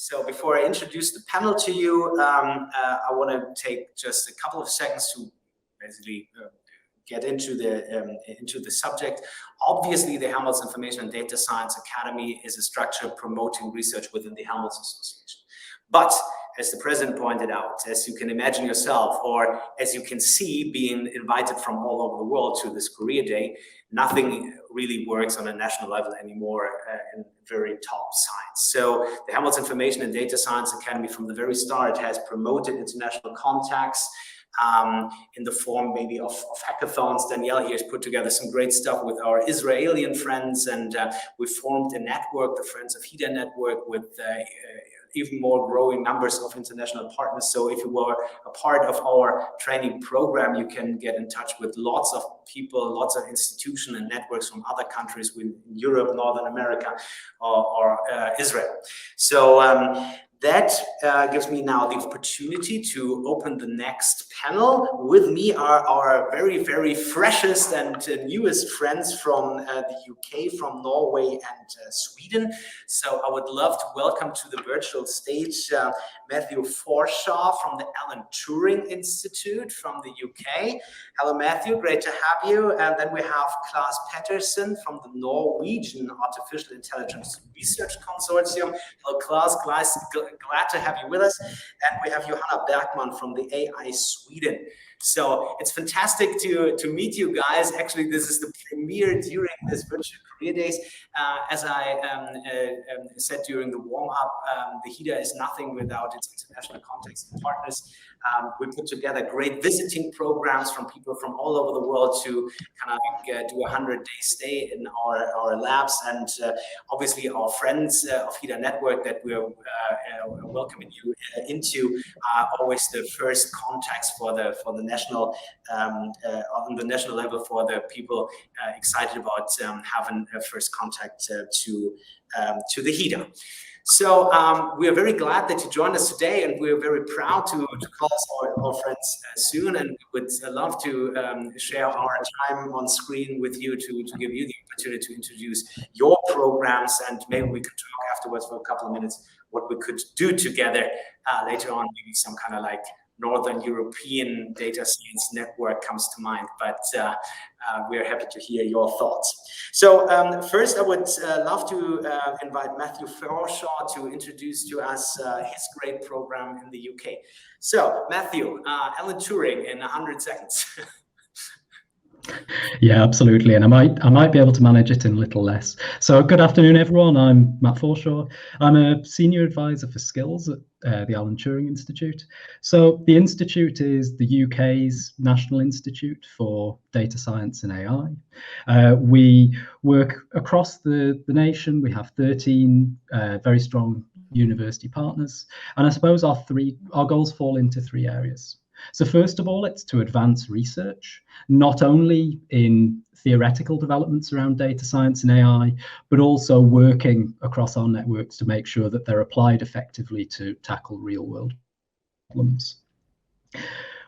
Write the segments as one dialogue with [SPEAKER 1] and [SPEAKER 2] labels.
[SPEAKER 1] So before I introduce the panel to you, I want to take just a couple of seconds to basically get into the subject. Obviously, the Helmholtz Information and Data Science Academy is a structure promoting research within the Helmholtz Association. But as the president pointed out, as you can imagine yourself, or as you can see, being invited from all over the world to this career day, nothing really works on a national level anymore in very top science. So the Helmholtz Information and Data Science Academy from the very start has promoted international contacts in the form maybe of hackathons. Danielle here has put together some great stuff with our Israeli friends, and we formed a network, the Friends of HIDA network, with even more growing numbers of international partners. So if you were a part of our training program, you can get in touch with lots of people, lots of institutions and networks from other countries in Europe, Northern America, or Israel. So that gives me now the opportunity to open the next panel. With me are our very, very freshest and newest friends from the UK, from Norway and Sweden. So I would love to welcome to the virtual stage Matthew Forshaw from the Alan Turing Institute from the UK. Hello, Matthew, great to have you. And then we have Klaus Pettison from the Norwegian Artificial Intelligence Research Consortium. Hello, Klaus, glad to have you with us. And we have Johanna Bergman from the AI Sweden. So it's fantastic to meet you guys. Actually, this is the premiere during this virtual career days. As I said during the warm-up, the HIDA is nothing without its international contacts and partners. We put together great visiting programs from people from all over the world to kind of do a 100-day stay in our labs, and obviously our friends of HIDA Network that we're welcoming you into are always the first contacts for the national on the national level for the people excited about having a first contact to the HIDA. So we are very glad that you joined us today, and we are very proud to call us our friends soon, and we would love to share our time on screen with you to give you the opportunity to introduce your programs, and maybe we could talk afterwards for a couple of minutes what we could do together later on. Maybe some kind of like Northern European data science network comes to mind, but we are happy to hear your thoughts. So first, I would love to invite Matthew Ferroshaw to introduce to us his great program in the UK. So Matthew, Alan Turing in 100 seconds.
[SPEAKER 2] Yeah, absolutely, and I might be able to manage it in a little less. So good afternoon, everyone. I'm Matt Forshaw. I'm a senior advisor for skills at the Alan Turing Institute. So the institute is the UK's National Institute for Data Science and AI. We work across the nation. We have 13 very strong university partners, and I suppose our goals fall into three areas. So first of all, it's to advance research, not only in theoretical developments around data science and AI, but also working across our networks to make sure that they're applied effectively to tackle real-world problems.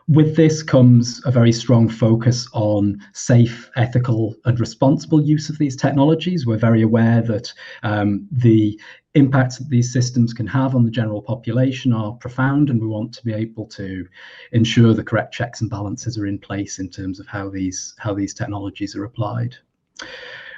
[SPEAKER 2] With this comes a very strong focus on safe, ethical, and responsible use of these technologies. We're very aware that the impacts that these systems can have on the general population are profound, and we want to be able to ensure the correct checks and balances are in place in terms of how these technologies are applied.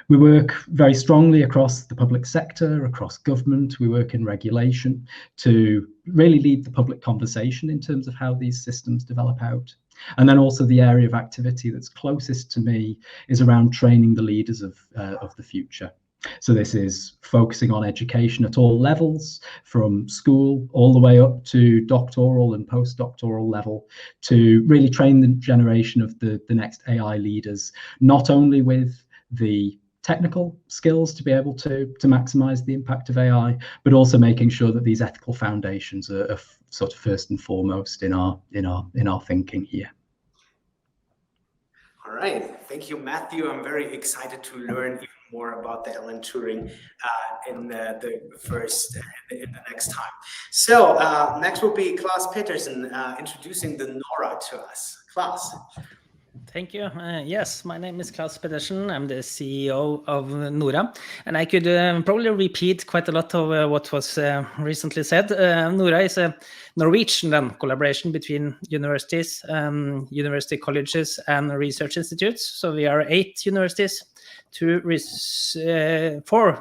[SPEAKER 2] We work very strongly across the public sector, across government. We work in regulation to really lead the public conversation in terms of how these systems develop out. And then also the area of activity that's closest to me is around training the leaders of the future. So this is focusing on education at all levels, from school all the way up to doctoral and postdoctoral level, to really train the generation of the next AI leaders, not only with the technical skills to be able to maximize the impact of AI, but also making sure that these ethical foundations are sort of first and foremost in our thinking here.
[SPEAKER 1] All right, thank you, Matthew. I'm very excited to learn even more about the Alan Turing in the next time. So next will be Klaus Pettison introducing the NORA to us. Klaus.
[SPEAKER 3] Thank you. Yes, my name is Klaus Pettison. I'm the CEO of NORA, and I could probably repeat quite a lot of what was recently said. NORA is a Norwegian collaboration between universities, university colleges, and research institutes. So we are 8 universities, 4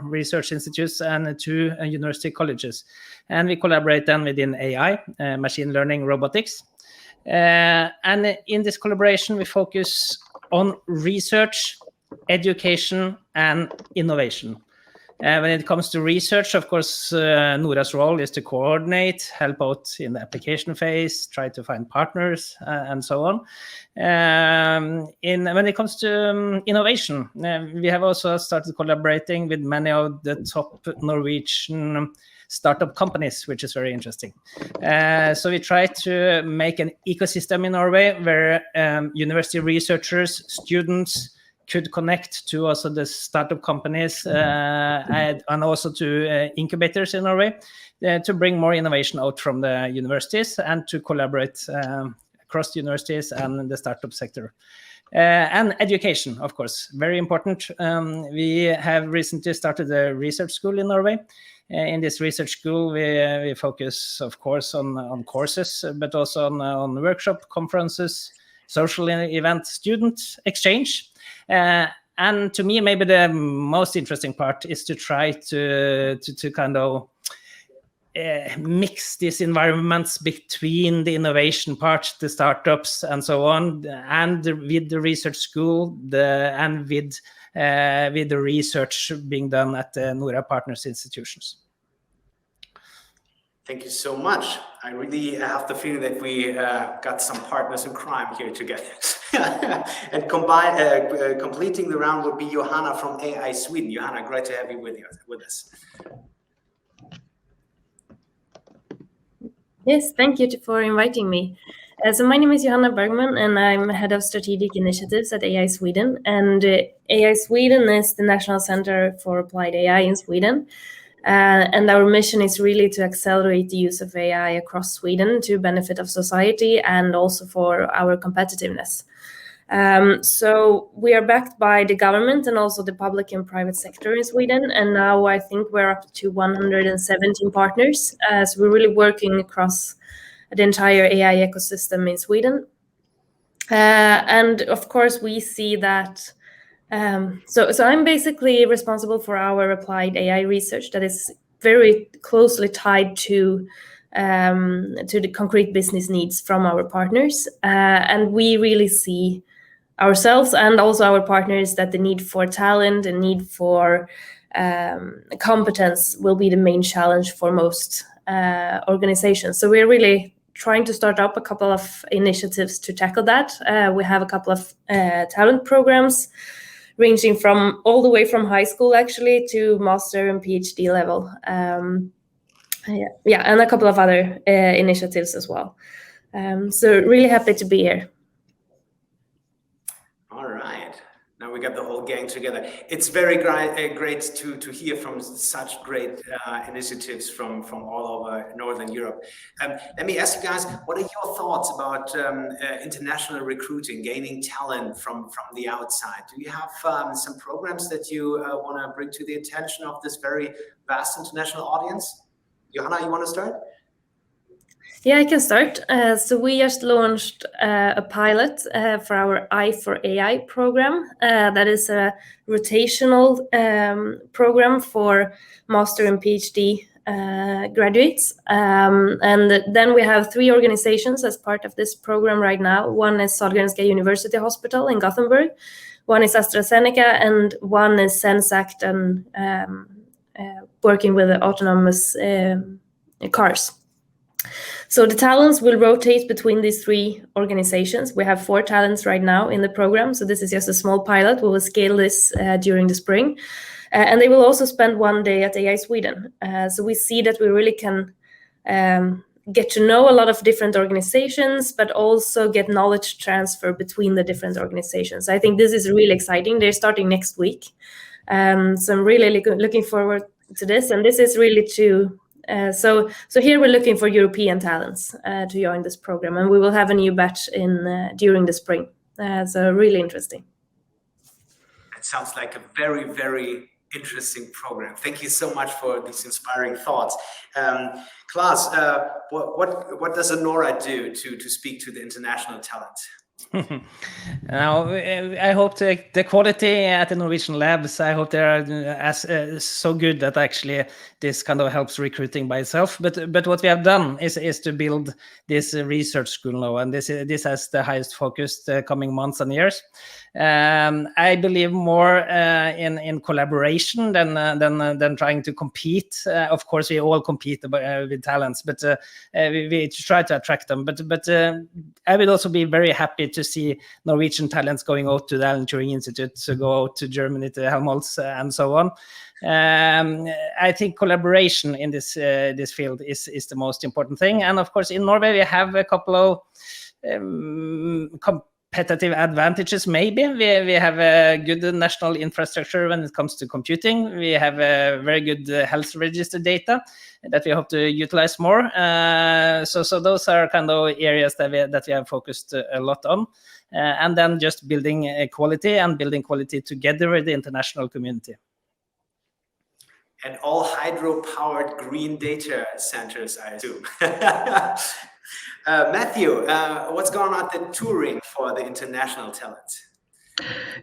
[SPEAKER 3] research institutes, and 2 university colleges. And we collaborate then within AI, machine learning, robotics. And in this collaboration, we focus on research, education, and innovation. When it comes to research, of course, NORA's role is to coordinate, help out in the application phase, try to find partners, and so on. When it comes to innovation, we have also started collaborating with many of the top Norwegian startup companies, which is very interesting. So we try to make an ecosystem in Norway where university researchers, students could connect to also the startup companies and also to incubators in Norway to bring more innovation out from the universities and to collaborate across the universities and the startup sector. And education, of course, very important. We have recently started a research school in Norway. In this research school, we focus, of course, on courses, but also on workshop, conferences, social events, student exchange. And to me, maybe the most interesting part is to try to kind of mix these environments between the innovation part, the startups, and so on, and with the research school, and with the research being done at the NORA partners institutions.
[SPEAKER 1] Thank you so much. I really have the feeling that we got some partners in crime here together. And completing the round would be Johanna from AI Sweden. Johanna, great to have you with us.
[SPEAKER 4] Yes, thank you for inviting me. So my name is Johanna Bergman, and I'm head of strategic initiatives at AI Sweden. And AI Sweden is the National Center for Applied AI in Sweden. And our mission is really to accelerate the use of AI across Sweden to benefit of society and also for our competitiveness. So we are backed by the government and also the public and private sector in Sweden. And now I think we're up to 117 partners. So we're really working across the entire AI ecosystem in Sweden. And of course, we see that. So I'm basically responsible for our applied AI research that is very closely tied to the concrete business needs from our partners. And we really see ourselves and also our partners that the need for talent and need for competence will be the main challenge for most organizations. So we're really trying to start up a couple of initiatives to tackle that. We have a couple of talent programs ranging from all the way from high school actually to master and PhD level. And a couple of other initiatives as well. So really happy to be here.
[SPEAKER 1] All right. Now we got the whole gang together. It's very great to hear from such great initiatives from all over Northern Europe. Let me ask you guys, what are your thoughts about international recruiting, gaining talent from the outside? Do you have some programs that you want to bring to the attention of this very vast international audience? Johanna, you want to start?
[SPEAKER 4] Yeah, I can start. So we just launched a pilot for our I for AI program. That is a rotational program for master and PhD graduates. And then we have 3 organizations as part of this program right now. One is Sahlgrenska University Hospital in Gothenburg. One is AstraZeneca, and one is Sensact and working with the autonomous cars. So the talents will rotate between these 3 organizations. We have 4 talents right now in the program. So this is just a small pilot. We will scale this during the spring. And they will also spend 1 day at AI Sweden. So we see that we really can get to know a lot of different organizations, but also get knowledge transfer between the different organizations. I think this is really exciting. They're starting next week. So I'm really looking forward to this. And this is really to... So here we're looking for European talents to join this program, and we will have a new batch during the spring. So really interesting.
[SPEAKER 1] It sounds like a very, very interesting program. Thank you so much for these inspiring thoughts. Klaus, what does Nora do to speak to the international talent?
[SPEAKER 3] Now, I hope the quality at the Norwegian labs, I hope they are so good that actually this kind of helps recruiting by itself. But what we have done is to build this research school now, and this has the highest focus the coming months and years. I believe more in collaboration than trying to compete. Of course, we all compete with talents, but we try to attract them. But I would also be very happy to see Norwegian talents going out to the Alan Turing Institute, to go out to Germany, to Helmholtz, and so on. I think collaboration in this field is the most important thing. And of course, in Norway, we have a couple of competitive advantages. Maybe we have a good national infrastructure when it comes to computing. We have a very good health register data that we hope to utilize more. So those are kind of areas that we have focused a lot on. And then just building quality and building quality together with the international community.
[SPEAKER 1] And all hydro-powered green data centers, I assume. Matthew, what's going on at the touring for the international talent?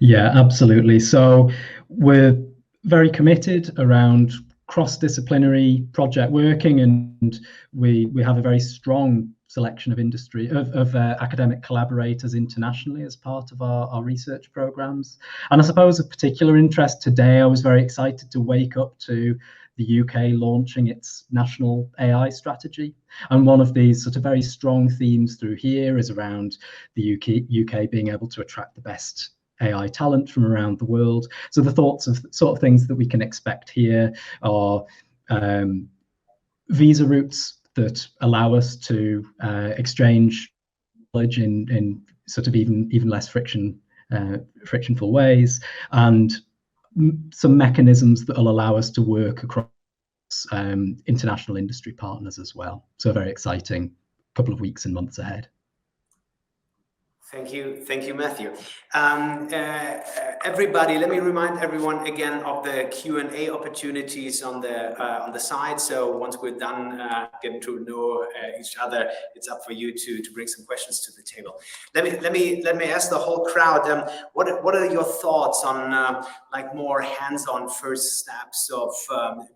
[SPEAKER 2] Yeah, absolutely. So we're very committed around cross-disciplinary project working, and we have a very strong selection of academic collaborators internationally as part of our research programs. And I suppose of particular interest today, I was very excited to wake up to the UK launching its national AI strategy. And one of these sort of very strong themes through here is around the UK being able to attract the best AI talent from around the world. So the sort of things that we can expect here are visa routes that allow us to exchange knowledge in sort of even less frictionful ways, and some mechanisms that will allow us to work across international industry partners as well. So a very exciting couple of weeks and months ahead.
[SPEAKER 1] Thank you, Matthew. Everybody, let me remind everyone again of the Q&A opportunities on the side. So once we're done getting to know each other, it's up for you to bring some questions to the table. Let me ask the whole crowd. What are your thoughts on like more hands-on first steps of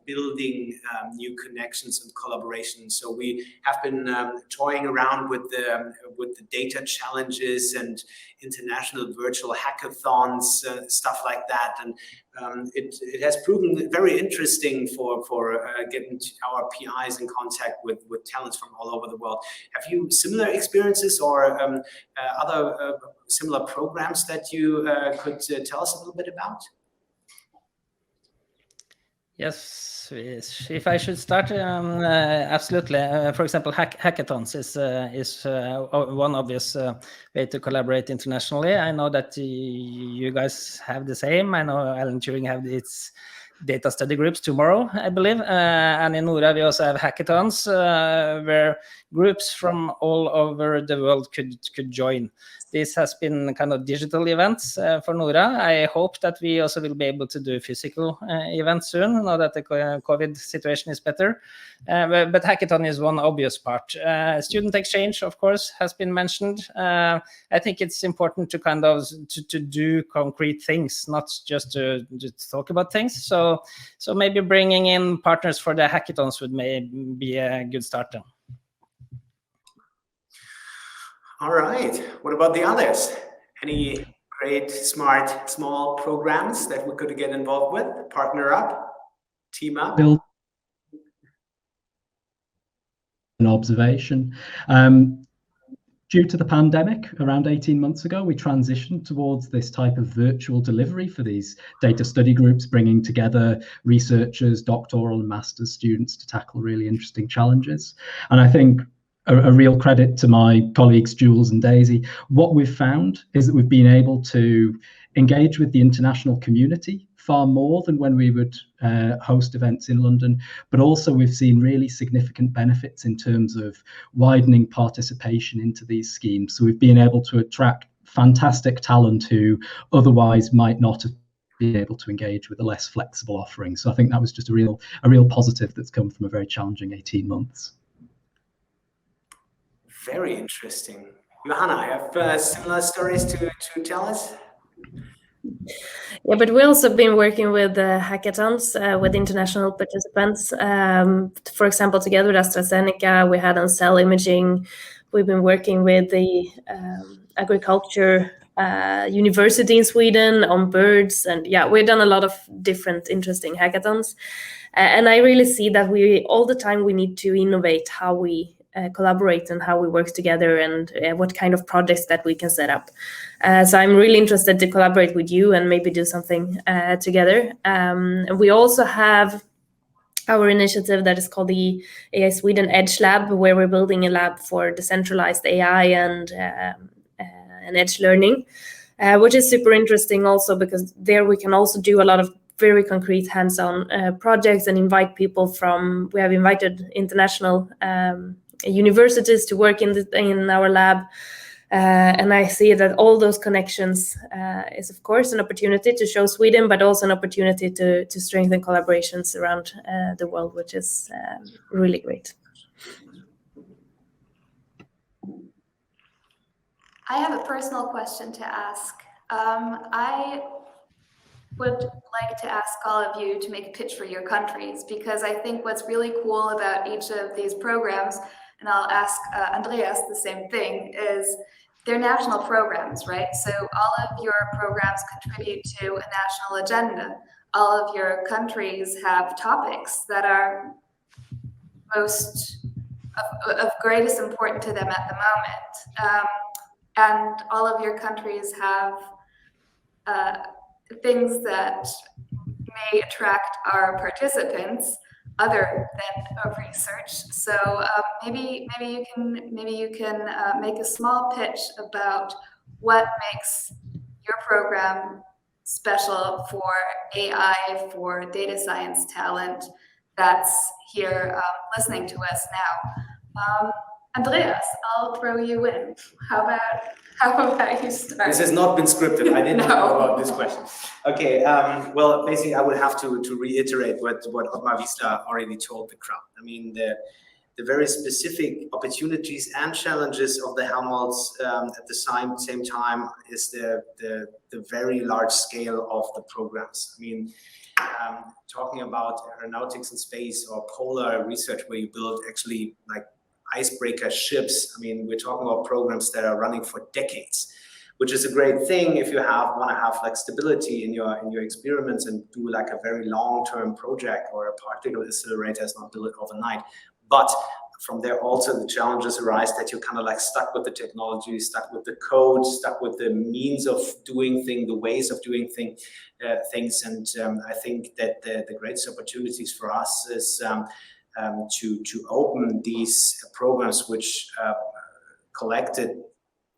[SPEAKER 1] building new connections and collaboration? So we have been toying around with the data challenges and international virtual hackathons, stuff like that, and it has proven very interesting for getting our PIs in contact with talents from all over the world. Have you similar experiences or other similar programs that you could tell us a little bit about?
[SPEAKER 3] Yes, if I should start, absolutely. For example, hackathons is one obvious way to collaborate internationally. I know that you guys have the same. I know Alan Turing have its data study groups tomorrow, I believe. And in Nora, we also have hackathons where groups from all over the world could join. This has been kind of digital events for Nora. I hope that we also will be able to do physical events soon, now that the COVID situation is better. But hackathon is one obvious part. Student exchange, of course, has been mentioned. I think it's important to kind of to do concrete things, not just to talk about things. So maybe bringing in partners for the hackathons would maybe be a good start then.
[SPEAKER 1] All right. What about the others? Any great, smart, small programs that we could get involved with? Partner up? Team up?
[SPEAKER 2] Build an observation. Due to the pandemic, around 18 months ago, we transitioned towards this type of virtual delivery for these data study groups, bringing together researchers, doctoral and master's students to tackle really interesting challenges. And I think a real credit to my colleagues, Jules and Daisy, what we've found is that we've been able to engage with the international community far more than when we would host events in London, but also we've seen really significant benefits in terms of widening participation into these schemes. So we've been able to attract fantastic talent who otherwise might not have been able to engage with a less flexible offering. So I think that was just a real positive that's come from a very challenging 18 months.
[SPEAKER 1] Very interesting. Johanna, you have similar stories to tell us?
[SPEAKER 4] Yeah, but we also been working with hackathons with international participants. For example, together with AstraZeneca, we had on cell imaging. We've been working with the agriculture university in Sweden on birds, and yeah, we've done a lot of different interesting hackathons. And I really see that all the time we need to innovate how we collaborate and how we work together, and what kind of projects that we can set up. So I'm really interested to collaborate with you and maybe do something together. And we also have our initiative that is called the AI Sweden Edge Lab, where we're building a lab for decentralized AI and edge learning, which is super interesting also because there we can also do a lot of very concrete hands-on projects and invite people from, we have invited international universities to work in our lab. And I see that all those connections is, of course, an opportunity to show Sweden, but also an opportunity to strengthen collaborations around the world, which is really great.
[SPEAKER 5] I have a personal question to ask. I would like to ask all of you to make a pitch for your countries, because I think what's really cool about each of these programs, and I'll ask Andreas the same thing, is they're national programs, right? So all of your programs contribute to a national agenda. All of your countries have topics that are most of greatest importance to them at the moment. And all of your countries have things that may attract our participants other than research. So maybe you can make a small pitch about what makes your program special for AI, for data science talent that's here listening to us now. Andreas, I'll throw you in. How about you start?
[SPEAKER 1] This has not been scripted. I didn't
[SPEAKER 5] No.
[SPEAKER 1] know about this question. Okay. Well, basically, I would have to reiterate what Ottmar Wiesler already told the crowd. I mean, the very specific opportunities and challenges of the Helmholtz at the same time is the very large scale of the programs. I mean, talking about aeronautics and space or polar research, where you build actually like icebreaker ships. I mean, we're talking about programs that are running for decades, which is a great thing if you want to have like stability in your experiments and do like a very long-term project, or a particle accelerator is not built overnight. But from there also the challenges arise that you're kind of like stuck with the technology, stuck with the code, stuck with the means of doing things, the ways of doing things. And I think that the greatest opportunities for us is to open these programs, which collected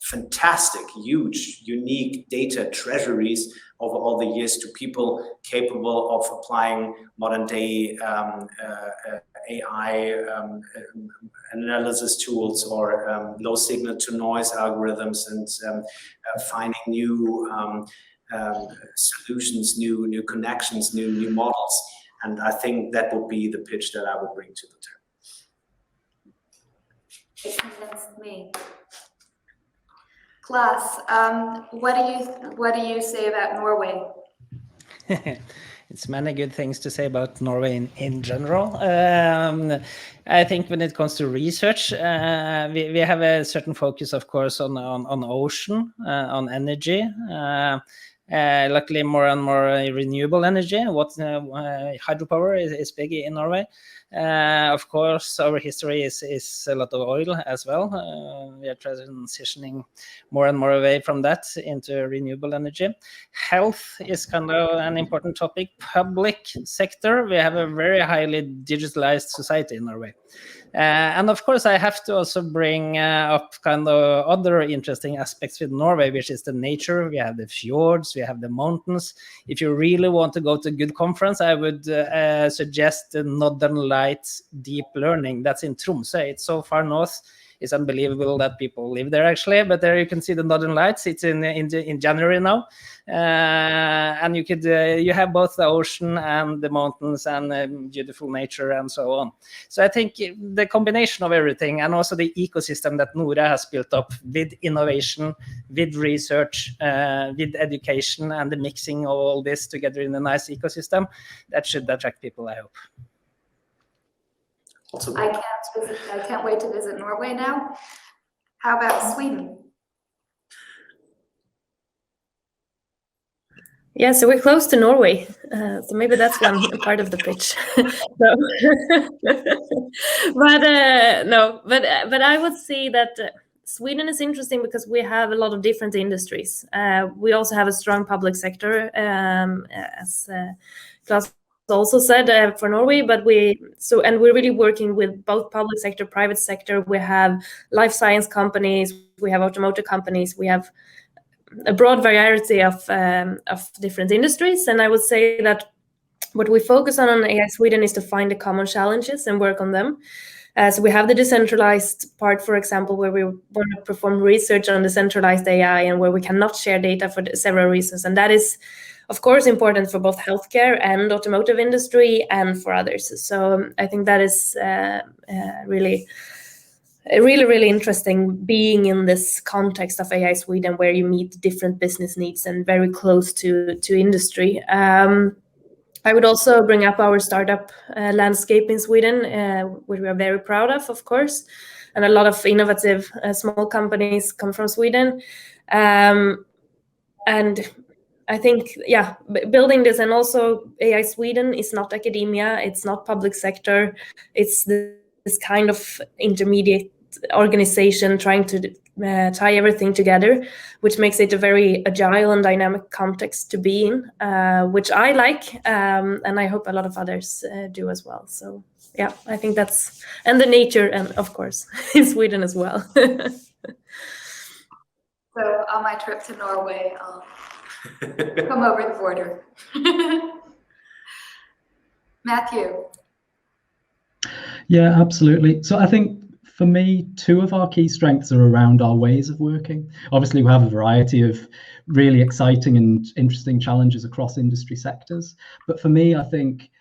[SPEAKER 1] fantastic, huge, unique data treasuries over all the years, to people capable of applying modern day AI analysis tools, or low signal to noise algorithms, and finding new solutions, new connections, new models. And I think that would be the pitch that I would bring to the table.
[SPEAKER 5] It convinced me. Klaus, what do you say about Norway?
[SPEAKER 3] It's many good things to say about Norway in general. I think when it comes to research, we have a certain focus, of course, on ocean, on energy. Luckily, more and more renewable energy. Hydropower is big in Norway. Of course, our history is a lot of oil as well. We are transitioning more and more away from that into renewable energy. Health is kind of an important topic. Public sector, we have a very highly digitalized society in Norway. And of course, I have to also bring up kind of other interesting aspects with Norway, which is the nature. We have the fjords, we have the mountains. If you really want to go to a good conference, I would suggest the Northern Lights Deep Learning. That's in Tromsø. It's so far north It's unbelievable that people live there actually. But there you can see the Northern Lights. It's in January now, and you have both the ocean and the mountains and beautiful nature and so on. So I think the combination of everything, and also the ecosystem that Nora has built up with innovation, with research, with education, and the mixing of all this together in a nice ecosystem, that should attract people, I hope.
[SPEAKER 1] Also,
[SPEAKER 5] I can't wait to visit Norway now. How about Sweden?
[SPEAKER 4] Yeah, so we're close to Norway, so maybe that's one part of the pitch. But I would say that Sweden is interesting because we have a lot of different industries. We also have a strong public sector, as Klaus also said, for Norway. But we're really working with both public sector, private sector. We have life science companies, we have automotive companies, we have a broad variety of different industries. And I would say that what we focus on AI Sweden is to find the common challenges and work on them. So we have the decentralized part, for example, where we want to perform research on decentralized AI and where we cannot share data for several reasons. And that is, of course, important for both healthcare and automotive industry and for others. So I think that is really interesting being in this context of AI Sweden, where you meet different business needs and very close to industry. I would also bring up our startup landscape in Sweden, which we are very proud of course, and a lot of innovative small companies come from Sweden. And I think, building this, and also AI Sweden is not academia, it's not public sector, it's this kind of intermediate organization trying to tie everything together, which makes it a very agile and dynamic context to be in, which I like, and I hope a lot of others do as well. So yeah, I think that's, and the nature, and of course in Sweden as well.
[SPEAKER 5] So on my trip to Norway, I'll come over the border. Matthew.
[SPEAKER 2] Yeah, absolutely. So I think for me, two of our key strengths are around our ways of working. Obviously, we have a variety of really exciting and interesting challenges across industry sectors. But for me, I think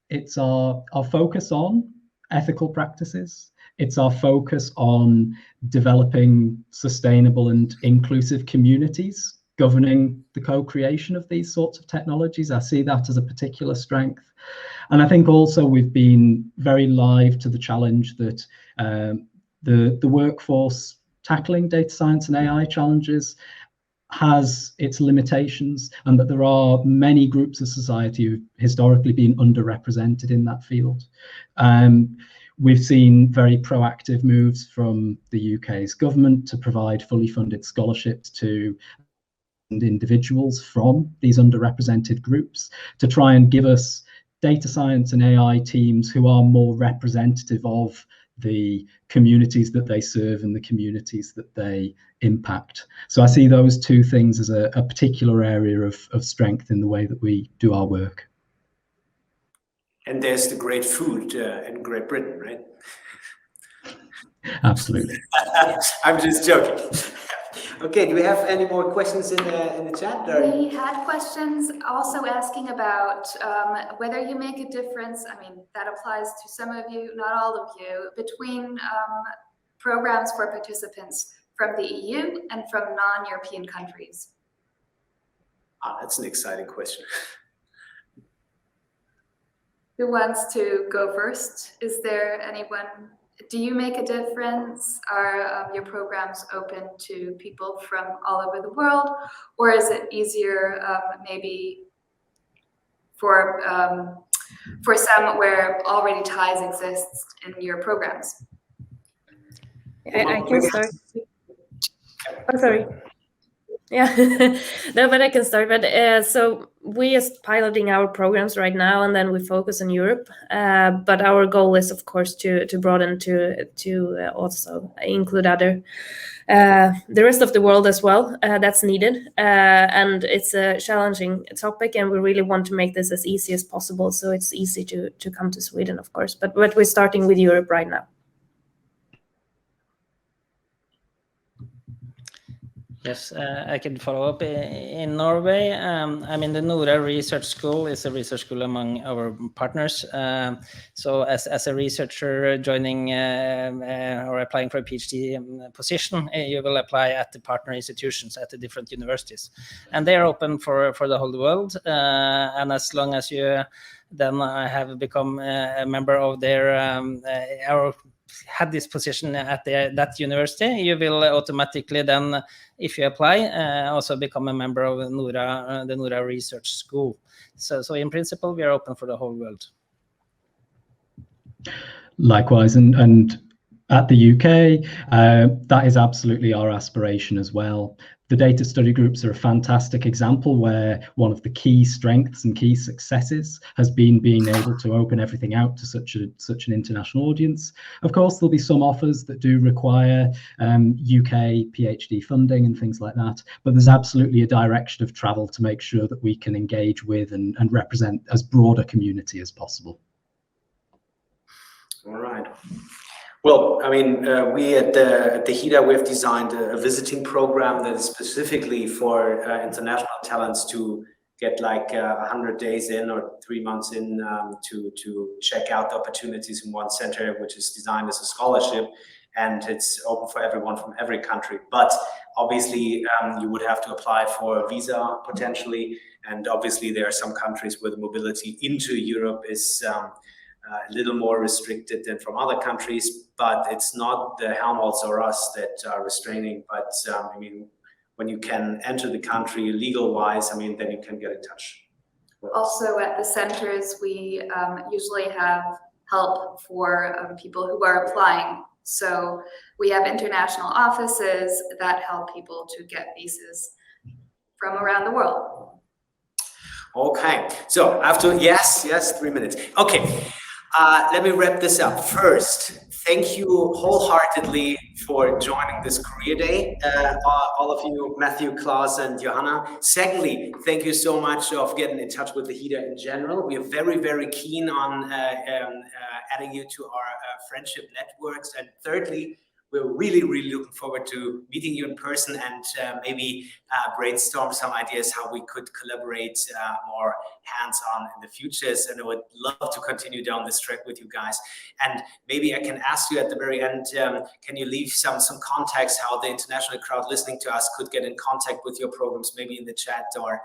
[SPEAKER 2] it's our focus on ethical practices. It's our focus on developing sustainable and inclusive communities, governing the co-creation of these sorts of technologies. I see that as a particular strength. And I think also we've been very live to the challenge that the workforce tackling data science and AI challenges has its limitations, and that there are many groups of society who've historically been underrepresented in that field. We've seen very proactive moves from the UK's government to provide fully funded scholarships to individuals from these underrepresented groups to try and give us data science and AI teams who are more representative of the communities that they serve and the communities that they impact. So I see those two things as a particular area of strength in the way that we do our work.
[SPEAKER 1] And there's the great food in Great Britain, right?
[SPEAKER 2] Absolutely.
[SPEAKER 1] I'm just joking. Okay, do we have any more questions in the chat?
[SPEAKER 5] We had questions also asking about whether you make a difference, I mean, that applies to some of you, not all of you, between programs for participants from the EU and from non-European countries.
[SPEAKER 1] That's an exciting question.
[SPEAKER 5] Who wants to go first? Is there anyone? Do you make a difference? Are your programs open to people from all over the world? Or is it easier maybe for some where already ties exist in your programs?
[SPEAKER 4] I can start. Oh, sorry. Yeah, no, but I can start. But so we are piloting our programs right now, and then we focus on Europe. But our goal is, of course, to broaden to also include the rest of the world as well. That's needed, and it's a challenging topic, and we really want to make this as easy as possible. So it's easy to come to Sweden, of course. But we're starting with Europe right now.
[SPEAKER 3] Yes, I can follow up. In Norway, I mean, the NORA Research School is a research school among our partners. So as a researcher joining or applying for a PhD position, you will apply at the partner institutions at the different universities. And they are open for the whole world. And as long as you then have become a member of their our had this position at that university, you will automatically then, if you apply, also become a member of NORA, the NORA Research School. So in principle, we are open for the whole world.
[SPEAKER 2] Likewise, and at the UK, that is absolutely our aspiration as well. The data study groups are a fantastic example where one of the key strengths and key successes has been being able to open everything out to such an international audience. Of course, there'll be some offers that do require UK PhD funding and things like that, but there's absolutely a direction of travel to make sure that we can engage with and represent as broad a community as possible.
[SPEAKER 1] All right. Well, I mean, we at the HIDA, we have designed a visiting program that is specifically for international talents to get like 100 days in or 3 months in to check out the opportunities in one center, which is designed as a scholarship, and it's open for everyone from every country. But obviously, you would have to apply for a visa potentially, and obviously there are some countries where the mobility into Europe is a little more restricted than from other countries, but it's not the Helmholtz or us that are restraining. But I mean, when you can enter the country legal-wise, I mean, then you can get in touch.
[SPEAKER 5] Also at the centers, we usually have help for people who are applying. So we have international offices that help people to get visas from around the world.
[SPEAKER 1] Okay, so after, yes, 3 minutes. Okay. Let me wrap this up. First, thank you wholeheartedly for joining this Career Day, all of you, Matthew, Klaus, and Johanna. Secondly, thank you so much for getting in touch with the HIDA in general. We are very, very keen on adding you to our friendship networks. And thirdly, we're really, really looking forward to meeting you in person and maybe brainstorm some ideas how we could collaborate more hands-on in the futures. And I would love to continue down this track with you guys. And maybe I can ask you at the very end, can you leave some context how the international crowd listening to us could get in contact with your programs, maybe in the chat or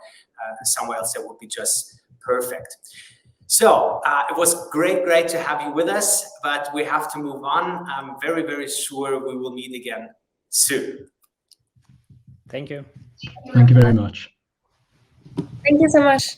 [SPEAKER 1] somewhere else? That would be just perfect. So it was great to have you with us, but we have to move on. I'm very, very sure we will meet again soon.
[SPEAKER 3] Thank you.
[SPEAKER 2] Thank you very much.
[SPEAKER 4] Thank you so much.